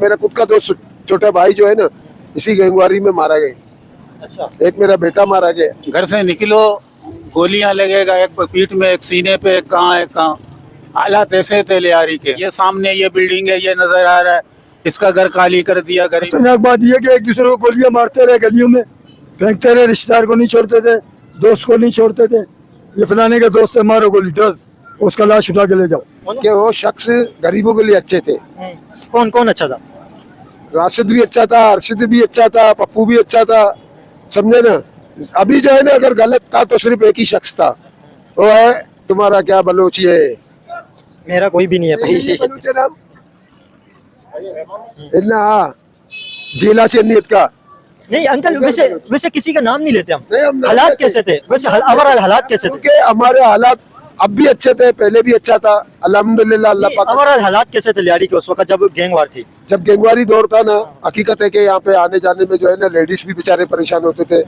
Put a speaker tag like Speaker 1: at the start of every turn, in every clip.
Speaker 1: मेरा खुद का दोस्त छोटा भाई जो है ना, इसी गैंगवारी में मारा गया।
Speaker 2: अच्छा,
Speaker 1: एक मेरा बेटा मारा गया।
Speaker 3: घर से निकलो गोलियां लगेगा, एक पीठ में, एक सीने पे, एक कहाँ एक कहाँ। हालात ऐसे थे लियारी के। ये सामने ये बिल्डिंग है, ये नजर आ रहा है, इसका घर खाली कर दिया। गरीब
Speaker 4: खतरनाक बात यह कि एक दूसरे को गोलियां मारते रहे, गलियों में फेंकते रहे, रिश्तेदार को नहीं छोड़ते थे, दोस्त को नहीं छोड़ते थे। ये फलाने के दोस्त है, मारो गोली, दस उसका लाश उठा के ले जाओ।
Speaker 1: कि वो शख्स गरीबों के लिए अच्छे थे।
Speaker 2: कौन कौन अच्छा था?
Speaker 1: राशिद भी अच्छा था, अरशद भी अच्छा था, पप्पू भी अच्छा था, समझे ना। अभी जो है ना, अगर गलत था तो सिर्फ एक ही शख्स था, वो है तुम्हारा क्या बलोची है,
Speaker 2: मेरा कोई भी नहीं है भाई।
Speaker 1: बलूचे नाम इतना, हाँ, जिला चेन्नीत का।
Speaker 2: नहीं अंकल, वैसे वैसे किसी का नाम नहीं लेते हम।
Speaker 1: नहीं, हम नाम
Speaker 2: हालात
Speaker 1: लेते
Speaker 2: कैसे थे वैसे? ओवरऑल हालात कैसे थे?
Speaker 1: क्योंकि हमारे हालात अब भी अच्छे थे, पहले भी अच्छा था, अल्हम्दुलिल्लाह। अल्लाह पाक
Speaker 2: ओवरऑल हालात कैसे थे लियारी के उस वक्त जब गैंगवार थी?
Speaker 1: जब गैंगवारी दौर था ना, हकीकत है कि यहाँ पे आने जाने में जो है ना, लेडीज भी बेचारे परेशान होते थे,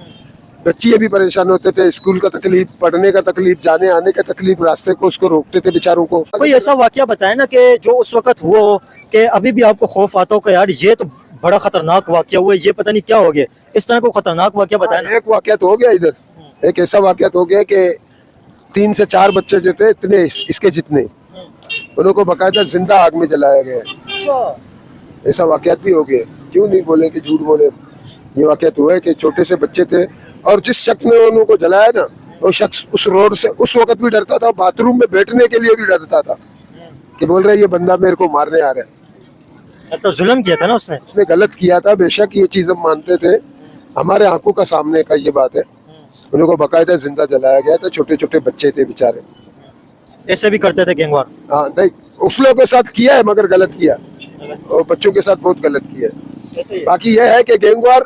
Speaker 1: बच्चियाँ भी परेशान होते थे, स्कूल का तकलीफ, पढ़ने का तकलीफ, जाने आने का तकलीफ, रास्ते को उसको रोकते थे बेचारों को।
Speaker 2: कोई ऐसा वाकया बताए ना कि जो उस वक्त हुआ हो कि अभी भी आपको खौफ आता हो कि यार ये तो बड़ा खतरनाक वाकया हुआ है, ये पता नहीं क्या हो गया। इस तरह को खतरनाक वाकया बताए ना।
Speaker 1: एक वाकया तो हो गया इधर, एक ऐसा वाकया तो हो गया कि 3 से 4 बच्चे जो थे, इतने इसके जितने, उनको बकायदा जिंदा आग में जलाया गया। ऐसा वाकयात भी हो गया, क्यों नहीं बोले कि झूठ बोले। ये वाकयात हुआ है कि छोटे से बच्चे थे, और जिस शख्स ने उनको जलाया ना, वो शख्स उस रोड से उस वक्त भी डरता था, बाथरूम में बैठने के लिए भी डरता था कि बोल रहे ये बंदा मेरे को मारने आ रहा है।
Speaker 2: तो जुल्म किया था ना उसने।
Speaker 1: उसने गलत किया था, बेशक ये चीज हम मानते थे, हमारे आंखों का सामने का ये बात है। उनको बकायदा जिंदा जलाया गया था, छोटे छोटे बच्चे थे बेचारे।
Speaker 2: ऐसे भी करते थे गैंगवार?
Speaker 1: हाँ, नहीं, उस लोगों के साथ किया है मगर गलत किया, और बच्चों के साथ बहुत गलत किया है। बाकी यह है कि गैंगवार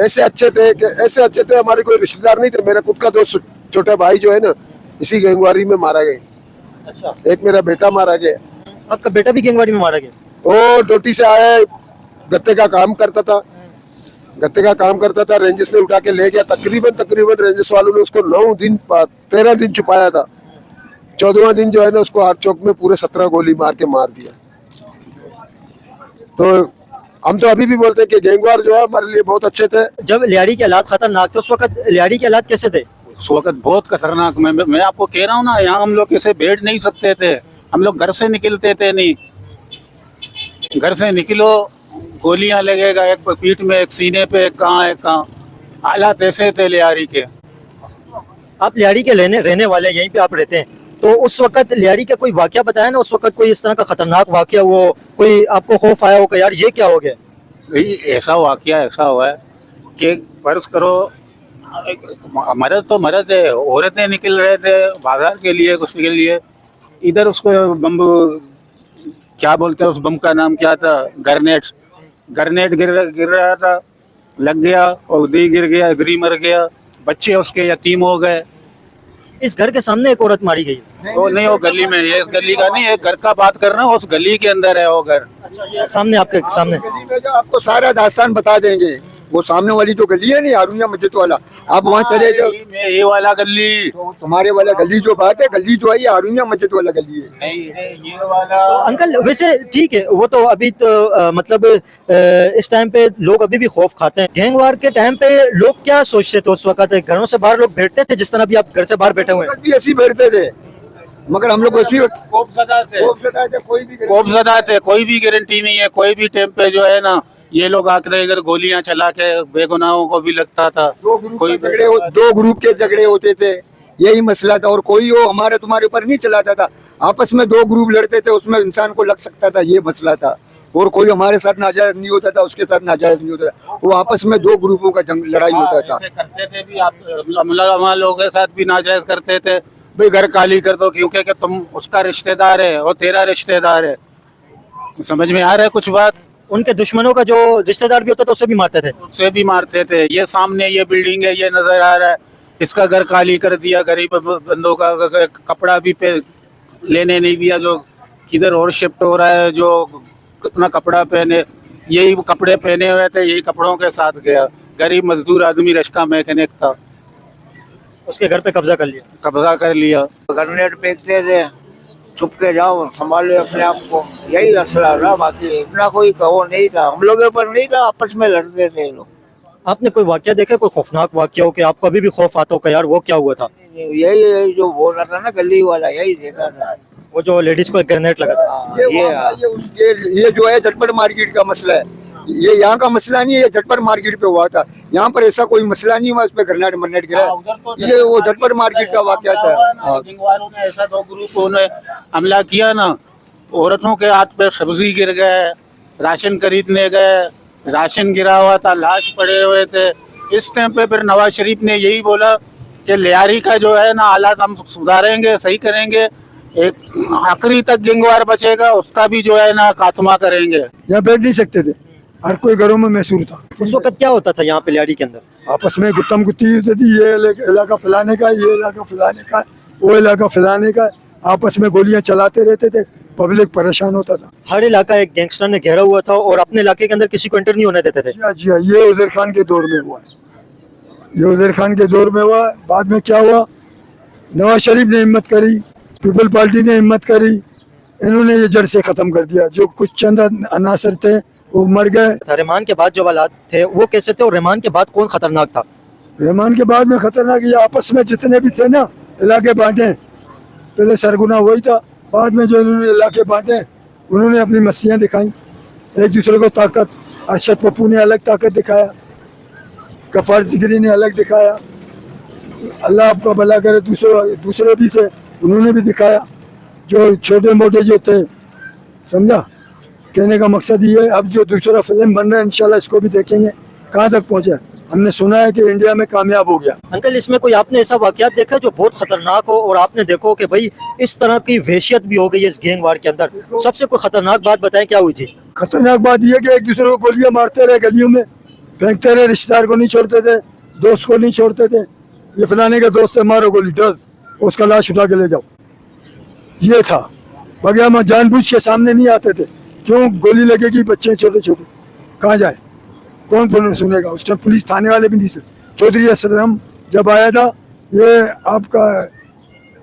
Speaker 1: ऐसे अच्छे थे कि ऐसे अच्छे थे, हमारे कोई रिश्तेदार नहीं थे। मेरा खुद का दोस्त छोटा भाई जो है ना, इसी गैंगवारी में मारा गया।
Speaker 2: अच्छा,
Speaker 1: एक मेरा बेटा मारा गया।
Speaker 2: आपका बेटा भी गैंगवारी में मारा गया?
Speaker 1: वो ड्यूटी से आया, गत्ते का काम करता था, गत्ते का काम करता था, रेंजर्स ने उठा के ले गया। तकरीबन रेंजर्स वालों ने उसको 9 दिन 13 दिन छुपाया था। 14वां दिन जो है ना, उसको हाथ चौक में पूरे 17 गोली मार के मार दिया। तो हम तो अभी भी बोलते हैं कि गैंगवार जो है हमारे लिए बहुत अच्छे थे।
Speaker 2: जब लियारी के हालात खतरनाक थे उस वक्त लियारी के हालात कैसे थे?
Speaker 3: उस वक्त बहुत खतरनाक। मैं आपको कह रहा हूँ ना, यहाँ हम लोग कैसे बैठ नहीं सकते थे, हम लोग घर से निकलते थे नहीं। घर से निकलो गोलियां लगेगा, एक पीठ में, एक सीने पे, एक कहाँ एक कहाँ। हालात ऐसे थे लियारी के।
Speaker 2: आप लियारी के रहने वाले, यहीं पे आप रहते हैं, तो उस वक्त लियारी का कोई वाकया बताया ना, उस वक्त कोई इस तरह का खतरनाक वाकया वो कोई आपको खौफ आया हो कि यार ये क्या हो गया?
Speaker 3: भाई ऐसा वाकया ऐसा हुआ है कि फर्ज करो, मर्द तो मर्द है, औरतें निकल रहे थे बाजार के लिए, कुछ के लिए, इधर उसको बम, क्या बोलते हैं उस बम का नाम क्या था, गरनेट गिर रहा था, लग गया और दी गिर गया, इधर मर गया, बच्चे उसके यतीम हो गए।
Speaker 2: इस घर के सामने एक औरत मारी गई?
Speaker 3: वो नहीं, वो गली में, ये इस गली का नहीं, एक घर का बात कर रहा हूँ, उस गली के अंदर है वो घर।
Speaker 2: सामने, आपके सामने?
Speaker 4: आपको सारा दास्तान बता देंगे। वो सामने वाली जो गली है ना, हारूनिया मस्जिद वाला, आप वहाँ चले जाओ।
Speaker 3: ये वाला गली,
Speaker 4: तुम्हारे वाला गली जो बात है, गली जो है ये हारूनिया मस्जिद वाला गली है।
Speaker 3: नहीं ये वाला।
Speaker 2: अंकल वैसे ठीक है, वो तो अभी तो मतलब इस टाइम पे लोग अभी भी खौफ खाते हैं। गैंगवार के टाइम पे लोग क्या सोचते थे उस वक्त? घरों से बाहर लोग बैठते थे जिस तरह भी आप घर से बाहर बैठे हुए हैं?
Speaker 4: भी ऐसे बैठते थे, मगर हम लोग ऐसी
Speaker 3: खौफजदा थे,
Speaker 4: कोई भी
Speaker 3: कोई भी गारंटी नहीं है। कोई भी टाइम पे जो है ना, ये लोग आकर इधर गोलियां चला के बेगुनाहों को भी लगता था।
Speaker 4: दो ग्रुप के झगड़े होते थे, यही मसला था। और कोई वो हमारे तुम्हारे ऊपर नहीं चलाता था, आपस में 2 ग्रुप लड़ते थे, उसमें इंसान को लग सकता था, ये मसला था। और कोई हमारे साथ नाजायज नहीं होता था, उसके साथ नाजायज नहीं होता था, वो आपस में 2 ग्रुपों का लड़ाई होता था।
Speaker 3: करते थे भी आप, हमारे लोगों के साथ भी नाजायज करते थे, भाई घर खाली कर दो, क्योंकि कि तुम उसका रिश्तेदार है, वो तेरा रिश्तेदार है। समझ में आ रहा है कुछ बात?
Speaker 2: उनके दुश्मनों का जो रिश्तेदार भी होता था उसे भी मारते थे?
Speaker 3: उससे भी मारते थे। ये सामने ये बिल्डिंग है, ये नजर आ रहा है, इसका घर खाली कर दिया, गरीब बंदों का कपड़ा भी पे लेने नहीं दिया, जो किधर और शिफ्ट हो रहा है, जो कितना कपड़ा पहने, यही कपड़े पहने हुए थे, यही कपड़ों के साथ गया। गरीब मजदूर आदमी, रश्का मैकेनिक था,
Speaker 2: उसके घर पे कब्जा कर लिया?
Speaker 3: कब्जा कर लिया।
Speaker 5: गरनेट फेंकते थे, छुप के जाओ, संभालो अपने आप को, यही असला था। बाकी इतना कोई कहो नहीं था, हम लोगों पर नहीं था, आपस में लड़ते थे लोग।
Speaker 2: आपने कोई वाकया देखा, कोई खौफनाक वाकया हो कि आपको अभी भी खौफ आता हो कि यार वो क्या हुआ था?
Speaker 5: यही जो बोल रहा था ना गली वाला, यही देखा था।
Speaker 2: वो जो लेडीज को एक ग्रेनेड लगा था।
Speaker 5: हाँ,
Speaker 4: ये जो है झटपट मार्केट का मसला है, ये यहाँ का मसला नहीं है, ये झटपट मार्केट पे हुआ था। यहाँ पर ऐसा कोई मसला नहीं हुआ, इस पे ग्रेनेड मरनेट गिरा, ये वो झटपट मार्केट का वाकया था।
Speaker 3: गैंगवारों ने ऐसा 2 ग्रुपों ने हमला किया ना, औरतों के हाथ पे सब्जी गिर गए, राशन खरीदने गए, राशन गिरा हुआ था, लाश पड़े हुए थे। इस टाइम पे फिर नवाज शरीफ ने यही बोला कि लियारी का जो है ना हालात हम सुधारेंगे, सही करेंगे, एक आखिरी तक गैंगवार बचेगा उसका भी जो है ना खात्मा करेंगे।
Speaker 6: यहाँ बैठ नहीं सकते थे, हर कोई घरों में मैसूर था।
Speaker 2: उस वक्त क्या होता था यहाँ पे लियारी के अंदर?
Speaker 6: आपस में गुत्तम गुत्ती होती थी, ये इलाका फलाने का, ये इलाका फलाने का, वो इलाका फलाने का, आपस में गोलियां चलाते रहते थे, पब्लिक परेशान होता था।
Speaker 2: हर इलाका एक गैंगस्टर ने घेरा हुआ था और अपने इलाके के अंदर किसी को एंटर नहीं होने देते थे।
Speaker 6: जी हाँ, ये उजैर खान के दौर में हुआ है, ये उजैर खान के दौर में हुआ। बाद में क्या हुआ, नवाज शरीफ ने हिम्मत करी, पीपल पार्टी ने हिम्मत करी, इन्होंने ये जड़ से खत्म कर दिया। जो कुछ चंद अनासर थे वो मर गए।
Speaker 2: रहमान के बाद जो हालात थे वो कैसे थे, और रहमान के बाद कौन खतरनाक था?
Speaker 6: रहमान के बाद में खतरनाक, ये आपस में जितने भी थे ना इलाके बांटे, पहले सरगुना वही था, बाद में जो इन्होंने इलाके बांटे उन्होंने अपनी मस्तियाँ दिखाई, एक दूसरे को ताकत। अरशद पप्पू ने अलग ताकत दिखाया, गफ्फार जिगरी ने अलग दिखाया, अल्लाह आपका भला करे, दूसरे भी थे उन्होंने भी दिखाया, जो छोटे मोटे जो थे। समझा कहने का मकसद ये है। अब जो दूसरा फिल्म बन रहा है इंशाल्लाह इसको भी देखेंगे कहाँ तक पहुँचा। हमने सुना है कि इंडिया में कामयाब हो गया।
Speaker 2: अंकल, इसमें कोई आपने ऐसा वाकया देखा जो बहुत खतरनाक हो और आपने देखो कि भाई इस तरह की वहशियत भी हो गई है इस गैंग वार के अंदर? सबसे कोई खतरनाक बात बताएं, क्या हुई थी?
Speaker 6: खतरनाक बात यह कि एक दूसरे को गोलियां मारते रहे, गलियों में फेंकते रहे, रिश्तेदार को नहीं छोड़ते थे, दोस्त को नहीं छोड़ते थे। ये फलाने का दोस्त है, मारो गोली, डस उसका लाश उठा के ले जाओ, ये था। बगैर में जानबूझ के सामने नहीं आते थे, क्यों गोली लगेगी, बच्चे छोटे छोटे कहाँ जाए, कौन फोन सुनेगा। उस टाइम पुलिस थाने वाले भी नहीं सुने। चौधरी असलम जब आया था, ये आपका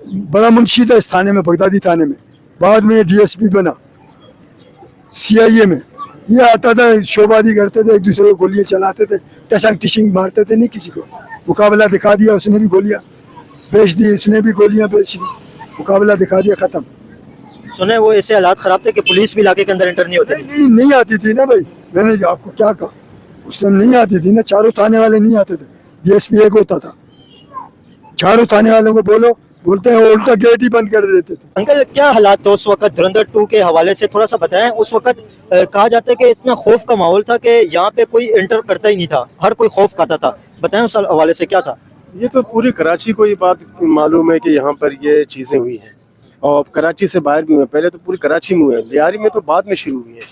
Speaker 6: बड़ा मुंशी था इस थाने में, बगदादी थाने में, बाद में DSP बना CIA में। ये आता था, शोबादी करते थे, एक दूसरे को गोलियां चलाते थे, टशंग टिशिंग मारते थे, नहीं किसी को। मुकाबला दिखा दिया, उसने भी गोलियां बेच दी, इसने भी गोलियां बेच दी, मुकाबला दिखा दिया, खत्म।
Speaker 2: सुने वो ऐसे हालात खराब थे कि पुलिस भी इलाके के अंदर एंटर नहीं होते?
Speaker 6: नहीं आती थी ना भाई, मैंने आपको क्या कहा, उस टाइम नहीं आती थी ना, चारों थाने वाले नहीं आते थे, DSP एक होता था, चारों थाने वालों को बोलते हैं उल्टा गेट ही बंद कर देते थे।
Speaker 2: अंकल, क्या हालात थे उस वक्त? धुरंधर 2 के हवाले से थोड़ा सा बताएं। उस वक्त कहा जाता है कि इतना खौफ का माहौल था कि यहाँ पे कोई एंटर करता ही नहीं था, हर कोई खौफ खाता था। बताएं उस हवाले से क्या था?
Speaker 7: ये तो पूरी कराची को ये बात मालूम है कि यहाँ पर ये चीज़ें हुई हैं, और कराची से बाहर भी हुए। पहले तो पूरी कराची में हुए, लियारी में तो बाद में शुरू हुई है,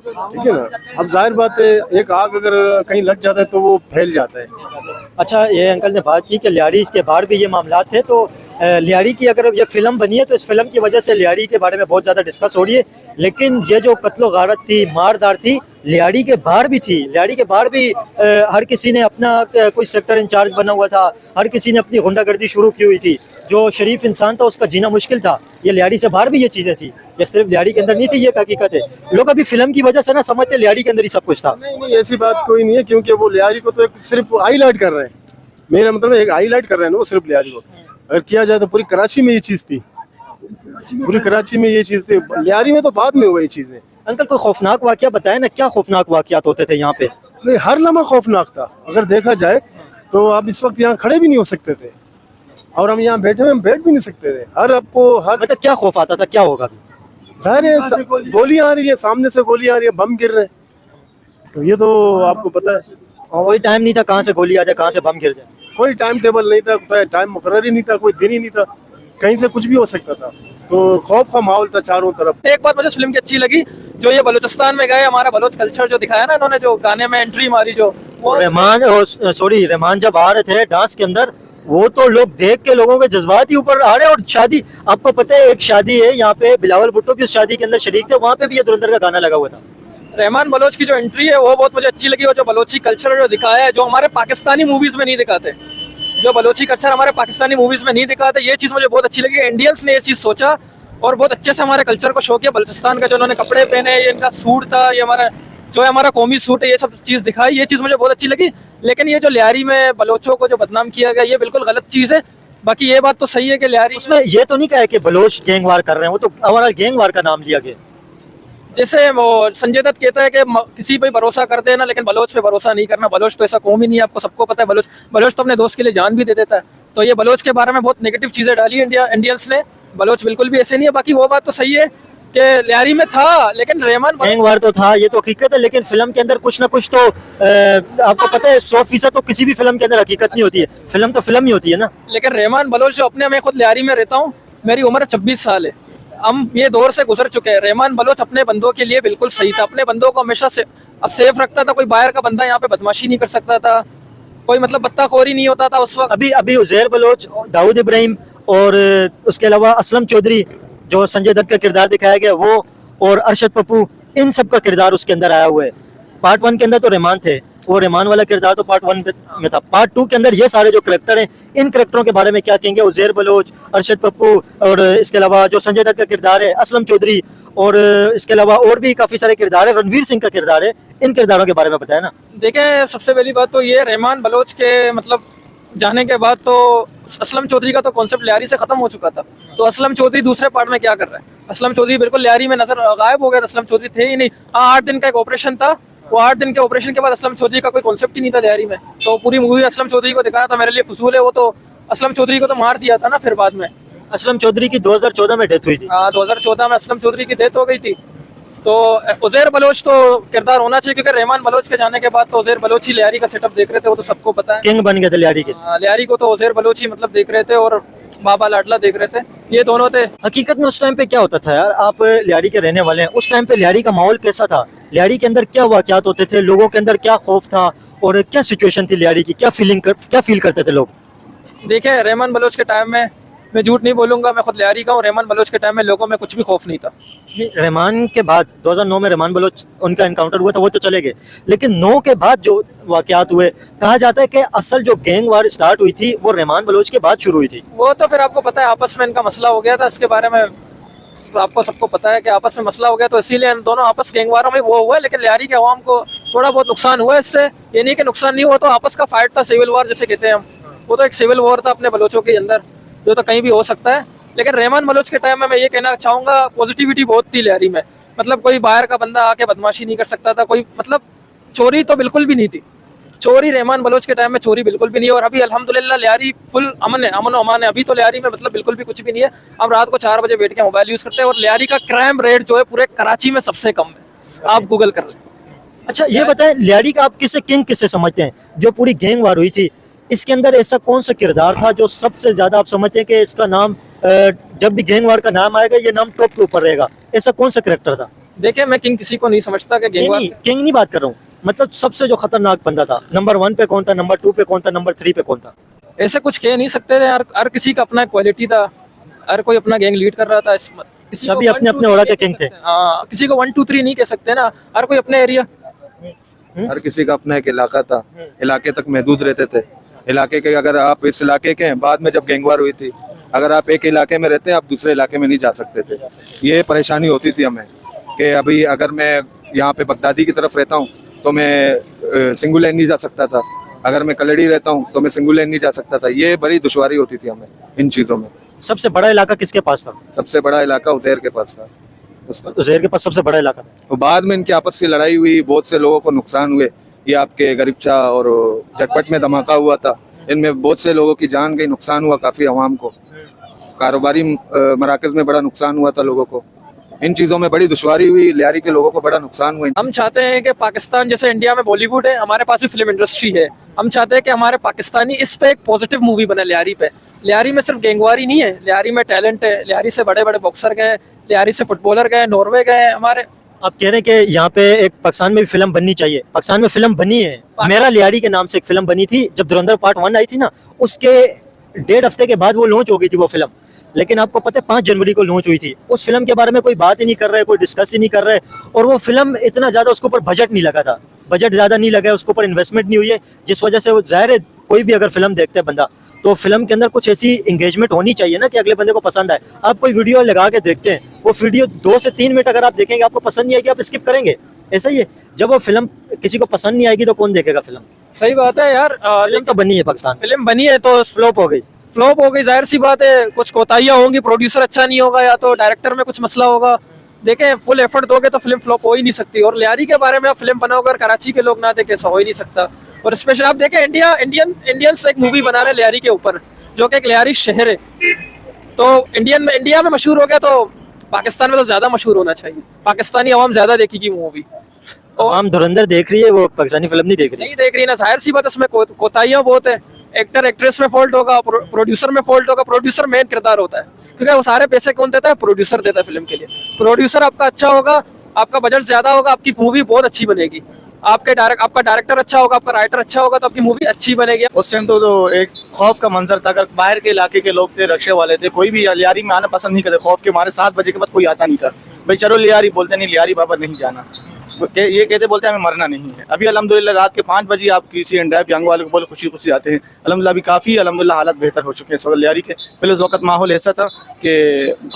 Speaker 7: ठीक है ना। अब जाहिर बात है, एक आग अगर कहीं लग जाता है तो वो फैल जाता है।
Speaker 2: अच्छा, ये अंकल ने बात की कि लियारी के बाहर भी ये मामला थे, तो लियारी की अगर ये फिल्म बनी है तो इस फिल्म की वजह से लियारी के बारे में बहुत ज़्यादा डिस्कस हो रही है, लेकिन ये जो कत्लो गारत थी, मारदार थी, लियारी के बाहर भी थी। लियारी के बाहर भी हर किसी ने अपना कोई सेक्टर इंचार्ज बना हुआ था, हर किसी ने अपनी गुंडागर्दी शुरू की हुई थी। जो शरीफ इंसान था उसका जीना मुश्किल था। ये लियारी से बाहर भी ये चीज़ें थी, ये सिर्फ लियारी के अंदर नहीं थी, ये हकीकत है। लोग अभी फिल्म की वजह से ना समझते लियारी के अंदर ही सब कुछ था।
Speaker 7: नहीं, ऐसी बात कोई नहीं है, क्योंकि वो लियारी को तो एक सिर्फ हाईलाइट कर रहे हैं। मेरा मतलब एक हाईलाइट कर रहे हैं ना वो सिर्फ लियारी को। अगर किया जाए तो पूरी कराची में ये चीज़ थी, पूरी कराची में ये चीज़ थी, लियारी में तो बाद में हुआ ये चीज़ें।
Speaker 2: अंकल, कोई खौफनाक वाकया बताया ना, क्या खौफनाक वाकयात होते थे यहाँ पे?
Speaker 7: नहीं, हर लम्हा खौफनाक था। अगर देखा जाए तो आप इस वक्त यहाँ खड़े भी नहीं हो सकते थे, और हम यहाँ बैठे हुए हम बैठ भी नहीं सकते थे। हर
Speaker 2: मतलब क्या खौफ आता था, क्या होगा अभी?
Speaker 7: जाहिर है, गोलियां आ रही है, सामने से गोलियां आ रही है, बम गिर रहे हैं, तो ये तो आपको पता है।
Speaker 2: और कोई टाइम नहीं था कहाँ से गोली आ जाए, कहाँ से बम गिर जाए।
Speaker 7: कोई टाइम टेबल नहीं था, टाइम मुकर्रर ही नहीं था, कोई दिन ही नहीं था, कहीं से कुछ भी हो सकता था। तो खौफ का माहौल था चारों तरफ।
Speaker 8: एक बात मुझे फिल्म की अच्छी लगी, जो ये बलूचिस्तान में गए, हमारा बलोच कल्चर जो दिखाया ना इन्होंने, जो गाने में एंट्री मारी, जो
Speaker 2: रहमान जब आ रहे थे डांस के अंदर, वो तो लोग देख के लोगों के जज्बात ही ऊपर आ रहे हैं। और शादी, आपको पता है एक शादी है यहाँ पे, बिलावल भुट्टो भी उस शादी के अंदर शरीक थे, वहाँ पे भी ये धुरंधर का गाना लगा हुआ था।
Speaker 8: रहमान बलोच की जो एंट्री है वो बहुत मुझे अच्छी लगी, और जो बलोची कल्चर जो दिखाया है, जो हमारे पाकिस्तानी मूवीज में नहीं दिखाते, जो बलोची कल्चर हमारे पाकिस्तानी मूवीज में नहीं दिखाते, ये चीज़ मुझे बहुत अच्छी लगी। इंडियंस ने ये चीज़ सोचा और बहुत अच्छे से हमारे कल्चर को शो किया। बलूचिस्तान का जो उन्होंने कपड़े पहने, ये इनका सूट था, ये हमारा जो है हमारा कौमी सूट है, ये सब चीज़ दिखाई, ये चीज़ मुझे बहुत अच्छी लगी। लेकिन ये जो लियारी में बलोचों को जो बदनाम किया गया, ये बिल्कुल गलत चीज़ है। बाकी ये बात तो सही है कि लियारी
Speaker 2: उसमें ये तो नहीं कहा है कि बलोच गैंग वार कर रहे हैं, वो तो ओवरऑल गैंग वार का नाम लिया गया।
Speaker 8: जैसे वो संजय दत्त कहता है कि किसी पे भरोसा कर देना, लेकिन बलोच पे भरोसा नहीं करना। बलोच तो ऐसा कौम ही नहीं है, आपको सबको पता है। बलोच तो अपने दोस्त के लिए जान भी दे देता है। तो ये बलोच के बारे में बहुत नेगेटिव चीज़ें डाली इंडियंस ने। बलोच बिल्कुल भी ऐसे नहीं है। बाकी वो बात तो सही है कि लियारी में था, लेकिन रहमान
Speaker 2: गैंग वार तो था, ये तो हकीकत है, लेकिन फिल्म के अंदर कुछ ना कुछ तो आपको पता है 100% तो किसी भी फिल्म के अंदर हकीकत नहीं होती है। फिल्म तो फिल्म ही होती है ना।
Speaker 8: लेकिन रहमान बलोच जो अपने, मैं खुद लियारी में रहता हूँ, मेरी उम्र 26 साल है। हम ये दौर से गुजर चुके हैं। रहमान बलोच अपने बंदों के लिए बिल्कुल सही था, अपने बंदों को हमेशा से अब सेफ रखता था। कोई बाहर का बंदा यहाँ पे बदमाशी नहीं कर सकता था, कोई मतलब बत्ताखोरी नहीं होता था उस वक्त।
Speaker 2: अभी अभी उज़ैर बलोच, दाऊद इब्राहिम और उसके अलावा असलम चौधरी जो संजय दत्त का किरदार दिखाया गया वो, और अरशद पप्पू, इन सब का किरदार उसके अंदर आया हुआ है। पार्ट 1 के अंदर तो रहमान थे, वो रहमान वाला किरदार तो पार्ट 1 में था। पार्ट 2 के अंदर ये सारे जो करेक्टर हैं, इन करेक्टरों के बारे में क्या कहेंगे? उज़ैर बलोच, अरशद पप्पू, और इसके अलावा जो संजय दत्त का किरदार है असलम चौधरी, और इसके अलावा और भी काफी सारे किरदार है, रणवीर सिंह का किरदार है। इन किरदारों के बारे में बताया ना।
Speaker 8: देखें, सबसे पहली बात तो ये, रहमान बलोच के मतलब जाने के बाद तो असलम चौधरी का तो कॉन्सेप्ट लियारी से खत्म हो चुका था। तो असलम चौधरी दूसरे पार्ट में क्या कर रहा है? असलम चौधरी बिल्कुल लियारी में नजर गायब हो गया। असलम चौधरी थे ही नहीं। हाँ, 8 दिन का एक ऑपरेशन था, वो 8 दिन के ऑपरेशन के बाद असलम चौधरी का कोई कॉन्सेप्ट ही नहीं था लियारी में। तो पूरी मूवी असलम चौधरी को दिखाना था, मेरे लिए फजूल है। वो तो असलम चौधरी को तो मार दिया था ना फिर बाद में।
Speaker 2: असलम चौधरी की 2014 में डेथ हुई थी।
Speaker 8: हाँ, 2014 में असलम चौधरी की डेथ हो गई थी। तो उज़ैर बलोच तो किरदार होना चाहिए, क्योंकि रहमान बलोच के जाने के बाद तो उज़ैर बलोच ही लियारी का सेटअप देख रहे थे, वो तो सबको पता है।
Speaker 2: किंग बन गए थे लियारी के।
Speaker 8: लियारी को तो उज़ैर बलोच ही मतलब देख रहे थे, और बाबा लाडला देख रहे थे, ये दोनों थे।
Speaker 2: हकीकत में उस टाइम पे क्या होता था यार? आप लियारी के रहने वाले हैं, उस टाइम पे लियारी का माहौल कैसा था? लियारी के अंदर क्या वाकयात होते थे? लोगों के अंदर क्या खौफ था और क्या सिचुएशन थी लियारी की? क्या फील करते थे लोग?
Speaker 8: देखे, रहमान बलोच के टाइम में, मैं झूठ नहीं बोलूंगा, मैं खुद लियारी का हूँ, रहमान बलोच के टाइम में लोगों में कुछ भी खौफ नहीं था।
Speaker 2: रहमान के बाद 2009 में रहमान बलोच उनका एनकाउंटर हुआ था, वो तो चले गए, लेकिन 9 के बाद जो वाकयात हुए, कहा जाता है कि असल जो गैंग वार स्टार्ट हुई थी वो रहमान बलोच के बाद शुरू हुई थी।
Speaker 8: वो तो फिर आपको पता है आपस में इनका मसला हो गया था, इसके बारे में तो आपको सबको पता है कि आपस में मसला हो गया, तो इसीलिए इन दोनों आपस गैंगवारों में वो हुआ। लेकिन लियारी के अवाम को थोड़ा बहुत नुकसान हुआ इससे, ये नहीं कि नुकसान नहीं हुआ। तो आपस का फाइट था, सिविल वॉर जैसे कहते हैं हम, वो तो एक सिविल वॉर था अपने बलोचों के अंदर, जो तो कहीं भी हो सकता है। लेकिन रहमान बलोच के टाइम में मैं ये कहना चाहूँगा, पॉजिटिविटी बहुत थी लियारी में। मतलब कोई बाहर का बंदा आके बदमाशी नहीं कर सकता था, कोई मतलब चोरी तो बिल्कुल भी नहीं थी। चोरी रहमान बलोच के टाइम में चोरी बिल्कुल भी नहीं है। और अभी अल्हम्दुलिल्लाह लियारी फुल अमन है, अमन अमान है। अभी तो लियारी में मतलब बिल्कुल भी कुछ भी नहीं है। हम रात को 4 बजे बैठ के मोबाइल यूज़ करते हैं, और लियारी का क्राइम रेट जो है पूरे कराची में सबसे कम है, आप गूगल कर लें।
Speaker 2: अच्छा, ये बताएं, लियारी का आप किसे किंग किसे समझते हैं? जो पूरी गैंग वार हुई थी, इसके अंदर ऐसा कौन सा किरदार था जो सबसे ज्यादा आप समझते हैं कि इसका नाम, जब भी गैंग वार का नाम आएगा ये नाम टॉप के ऊपर रहेगा? ऐसा कौन सा कैरेक्टर था?
Speaker 8: देखिए, मैं किंग किसी को नहीं समझता कि गैंग वार,
Speaker 2: किंग नहीं बात कर रहा हूँ, मतलब सबसे जो खतरनाक बंदा था, नंबर 1 पे कौन था, नंबर 2 पे कौन था, नंबर 3 पे कौन था?
Speaker 8: ऐसे कुछ कह नहीं सकते थे। हर किसी का अपना क्वालिटी था, हर कोई अपना गैंग लीड कर रहा था। किसी
Speaker 2: सभी
Speaker 8: को
Speaker 2: अपने
Speaker 8: 1, 2,
Speaker 2: अपने ओरा
Speaker 8: 3
Speaker 2: के किंग थे।
Speaker 8: हाँ, किसी को 1, 2, 3 नहीं कह सकते ना, हर कोई अपने एरिया।
Speaker 9: हर किसी का अपना एक इलाका था, इलाके तक महदूद रहते थे। इलाके के, अगर आप इस इलाके के हैं, बाद में जब गैंगवार हुई थी, अगर आप एक इलाके में रहते हैं, आप दूसरे इलाके में नहीं जा सकते थे। ये परेशानी होती थी हमें कि अभी अगर मैं यहाँ पे बगदादी की तरफ रहता हूँ तो मैं सिंगू लैन नहीं जा सकता था, अगर मैं कलड़ी रहता हूँ तो मैं सिंगू लैन नहीं जा सकता था। ये बड़ी दुश्वारी होती थी हमें इन चीज़ों में।
Speaker 2: सबसे बड़ा इलाका किसके पास था?
Speaker 9: सबसे बड़ा इलाका उज़ैर के पास था।
Speaker 2: उज़ैर के पास सबसे बड़ा इलाका था।
Speaker 9: तो बाद में इनकी आपस की लड़ाई हुई, बहुत से लोगों को नुकसान हुए। ये आपके गरीबचा और चटपट में धमाका हुआ था, इनमें बहुत से लोगों की जान गई, नुकसान हुआ काफ़ी आवाम को। कारोबारी मराकज़ में बड़ा नुकसान हुआ था लोगों को। इन चीज़ों में बड़ी दुश्वारी हुई, लियारी के लोगों को बड़ा नुकसान हुआ।
Speaker 8: हम चाहते हैं कि पाकिस्तान जैसे इंडिया में बॉलीवुड है, हमारे पास भी फिल्म इंडस्ट्री है। हम चाहते हैं कि हमारे पाकिस्तानी इस पे एक पॉजिटिव मूवी बने लियारी पे। लियारी में सिर्फ गैंगवारी नहीं है, लियारी में टैलेंट है। लियारी से बड़े बड़े बॉक्सर गए, लियारी से फुटबॉलर गए, नॉर्वे गए हमारे।
Speaker 2: आप कह रहे हैं कि यहाँ पे एक पाकिस्तान में भी फिल्म बननी चाहिए। पाकिस्तान में फिल्म बनी है, मेरा लियारी के नाम से एक फिल्म बनी थी। जब धुरंधर पार्ट 1 आई थी ना, उसके 1.5 हफ्ते के बाद वो लॉन्च हो गई थी वो फिल्म। लेकिन आपको पता है 5 जनवरी को लॉन्च हुई थी। उस फिल्म के बारे में कोई बात ही नहीं कर रहा है, कोई डिस्कस ही नहीं कर रहा है। और वो फिल्म इतना ज़्यादा, उसके ऊपर बजट नहीं लगा था, बजट ज़्यादा नहीं लगा है, उसके ऊपर इन्वेस्टमेंट नहीं हुई है, जिस वजह से वो, जाहिर है कोई भी अगर फिल्म देखते हैं बंदा तो फिल्म के अंदर कुछ ऐसी एंगेजमेंट होनी चाहिए ना कि अगले बंदे को पसंद आए। आप कोई वीडियो लगा के देखते हैं, वो वीडियो 2 से 3 मिनट अगर आप देखेंगे आपको पसंद नहीं आएगी, आप स्किप करेंगे। ऐसा ही है, जब वो फिल्म किसी को पसंद नहीं आएगी तो कौन देखेगा फिल्म?
Speaker 8: सही बात है यार।
Speaker 2: फिल्म तो बनी है पाकिस्तान,
Speaker 8: फिल्म बनी है तो
Speaker 2: फ्लॉप हो गई।
Speaker 8: फ्लॉप हो गई, जाहिर सी बात है, कुछ कोताहियां होंगी, प्रोड्यूसर अच्छा नहीं होगा या तो डायरेक्टर में कुछ मसला होगा। देखें, फुल एफर्ट दोगे तो फिल्म फ्लॉप हो ही नहीं सकती। और लियारी के बारे में आप फिल्म बनाओगे और कराची के लोग ना देखें, ऐसा हो ही नहीं सकता। और स्पेशल आप देखें, इंडियंस एक मूवी बना रहे हैं लियारी के ऊपर, जो कि एक लियारी शहर है। तो इंडिया में मशहूर हो गया तो पाकिस्तान में तो ज्यादा मशहूर होना चाहिए। पाकिस्तानी आवाम ज्यादा देखेगी मूवी।
Speaker 2: आम धुरंधर देख रही है, वो पाकिस्तानी फिल्म नहीं देख रही।
Speaker 8: नहीं देख रही ना, जाहिर सी बात है, उसमें कोताहियां बहुत है। एक्टर एक्ट्रेस में फॉल्ट होगा, प्रोड्यूसर में फॉल्ट होगा। प्रोड्यूसर मेन किरदार होता है, क्योंकि वो सारे पैसे कौन देता है? प्रोड्यूसर देता है फिल्म के लिए। प्रोड्यूसर आपका अच्छा होगा, आपका बजट ज्यादा होगा, आपकी मूवी बहुत अच्छी बनेगी। आपका डायरेक्टर अच्छा होगा, आपका राइटर अच्छा होगा, तो आपकी मूवी अच्छी बनेगी।
Speaker 10: उस टाइम तो एक खौफ का मंजर था। अगर बाहर के इलाके के लोग थे, रक्शे वाले थे, कोई भी लियारी में आना पसंद नहीं करते, खौफ के मारे। 7 बजे के बाद कोई आता नहीं था। भाई चलो लियारी, बोलते नहीं लियारी बाबा नहीं जाना, ये कहते बोलते हमें मरना नहीं है। अभी अल्हम्दुलिल्लाह रात के 5 बजे आप किसी एंड्राइव यंग वाले को बोले खुशी खुशी आते हैं। अल्हम्दुलिल्लाह अभी काफ़ी अल्हम्दुलिल्लाह हालत बेहतर हो चुके हैं इस वक्त लियारी के। पहले उस वक्त माहौल ऐसा था कि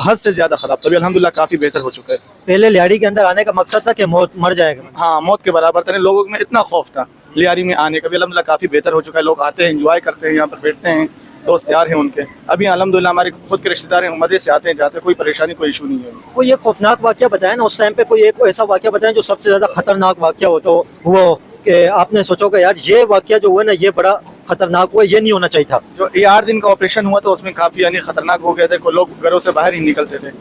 Speaker 10: हद से ज़्यादा ख़राब था, अभी अल्हम्दुलिल्लाह काफ़ी बेहतर हो चुका है।
Speaker 2: पहले लियारी के अंदर आने का मकसद था कि मर जाएगा।
Speaker 10: हाँ, मौत के बराबर था। लोगों में इतना खौफ था लियारी में आने का। अभी अल्हम्दुलिल्लाह काफ़ी बेहतर हो चुका है। लोग आते हैं, एंजॉय करते हैं, यहाँ पर बैठते हैं, दोस्त यार हैं उनके। अभी अल्हम्दुलिल्लाह हमारे खुद के रिश्तेदार हैं, मज़े से आते हैं जाते हैं, कोई परेशानी कोई इशू नहीं है।
Speaker 2: कोई एक खौफनाक वाकया बताया ना उस टाइम पे, कोई एक ऐसा वाकया बताया जो सबसे ज्यादा खतरनाक वाकया हो तो हुआ हो, कि आपने सोचोगे यार ये वाकया जो हुआ ना ये बड़ा खतरनाक हुआ, ये नहीं होना चाहिए था।
Speaker 10: जो ये 8 दिन का ऑपरेशन हुआ था उसमें काफ़ी यानी खतरनाक हो गए थे। लोग घरों से बाहर ही निकलते थे।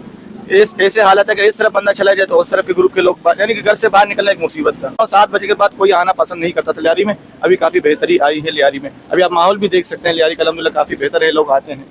Speaker 10: इस ऐसे हालत है कि इस तरफ बंदा चला जाए तो उस तरफ के ग्रुप के लोग, यानी कि घर से बाहर निकलना एक मुसीबत था। और 7 बजे के बाद कोई आना पसंद नहीं करता था लियारी में। अभी काफ़ी बेहतरी आई है लियारी में। अभी आप माहौल भी देख सकते हैं लियारी का, अल्हम्दुलिल्लाह काफ़ी बेहतर है, लोग आते हैं।